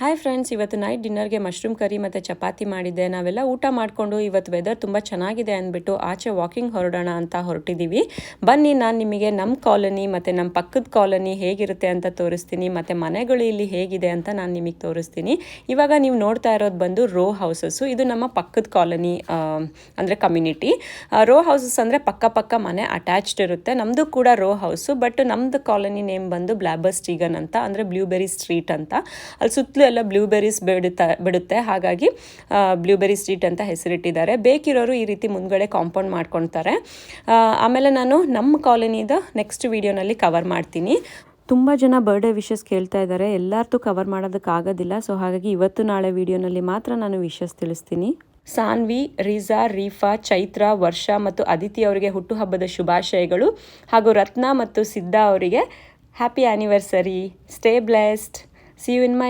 Hi friends, ಇವತ್ತು night ಡಿನ್ನರ್ಗೆ mushroom curry ಮತ್ತು ಚಪಾತಿ ಮಾಡಿದ್ದೆ. ನಾವೆಲ್ಲ ಊಟ ಮಾಡಿಕೊಂಡು ಇವತ್ತು ವೆದರ್ ತುಂಬ ಚೆನ್ನಾಗಿದೆ ಅಂದ್ಬಿಟ್ಟು ಆಚೆ ವಾಕಿಂಗ್ ಹೊರಡೋಣ ಅಂತ ಹೊರಟಿದ್ದೀವಿ. ಬನ್ನಿ, ನಾನು ನಿಮಗೆ ನಮ್ಮ ಕಾಲನಿ ಮತ್ತು ನಮ್ಮ ಪಕ್ಕದ ಕಾಲನಿ ಹೇಗಿರುತ್ತೆ ಅಂತ ತೋರಿಸ್ತೀನಿ, ಮತ್ತು ಮನೆಗಳು ಇಲ್ಲಿ ಹೇಗಿದೆ ಅಂತ ನಾನು ನಿಮಗೆ ತೋರಿಸ್ತೀನಿ. ಇವಾಗ ನೀವು ನೋಡ್ತಾ ಇರೋದು ಬಂದು ರೋ ಹೌಸಸ್ಸು. ಇದು ನಮ್ಮ ಪಕ್ಕದ ಕಾಲನಿ ಅಂದರೆ ಕಮ್ಯುನಿಟಿ. ರೋ ಹೌಸಸ್ ಅಂದರೆ ಪಕ್ಕ ಮನೆ ಅಟ್ಯಾಚ್ಡ್ ಇರುತ್ತೆ. ನಮ್ಮದು ಕೂಡ ರೋ ಹೌಸು, ಬಟ್ ನಮ್ಮದು ಕಾಲನಿ ನೇಮ್ ಬಂದು ಬ್ಲಾಬರ್ ಸ್ಟೀಗನ್ ಅಂತ, ಅಂದರೆ ಬ್ಲೂಬೆರಿ ಸ್ಟ್ರೀಟ್ ಅಂತ. ಅಲ್ಲಿ ಸುತ್ತಲೂ ಎಲ್ಲ ಬ್ಲೂಬೆರೀಸ್ ಬಿಡುತ್ತೆ, ಹಾಗಾಗಿ ಬ್ಲೂಬೆರಿ ಸ್ಟ್ರೀಟ್ ಅಂತ ಹೆಸರಿಟ್ಟಿದ್ದಾರೆ. ಬೇಕಿರೋರು ಈ ರೀತಿ ಮುಂದ್ಗಡೆ ಕಾಂಪೌಂಡ್ ಮಾಡ್ಕೊಳ್ತಾರೆ. ಆಮೇಲೆ ನಾನು ನಮ್ಮ ಕಾಲನಿದ ನೆಕ್ಸ್ಟ್ ವಿಡಿಯೋನಲ್ಲಿ ಕವರ್ ಮಾಡ್ತೀನಿ. ತುಂಬ ಜನ ಬರ್ಡೇ ವಿಶಸ್ ಕೇಳ್ತಾ ಇದ್ದಾರೆ, ಎಲ್ಲರದ್ದು ಕವರ್ ಮಾಡೋದಕ್ಕಾಗೋದಿಲ್ಲ. ಸೊ ಹಾಗಾಗಿ ಇವತ್ತು ನಾಳೆ ವಿಡಿಯೋನಲ್ಲಿ ಮಾತ್ರ ನಾನು ವಿಶಸ್ ತಿಳಿಸ್ತೀನಿ. ಸಾನ್ವಿ, ರಿಜಾ, ರೀಫಾ, ಚೈತ್ರ, ವರ್ಷ ಮತ್ತು ಅದಿತಿ ಅವರಿಗೆ ಹುಟ್ಟುಹಬ್ಬದ ಶುಭಾಶಯಗಳು. ಹಾಗೂ ರತ್ನ ಮತ್ತು ಸಿದ್ಧಾ ಅವರಿಗೆ happy anniversary. Stay blessed. See you in my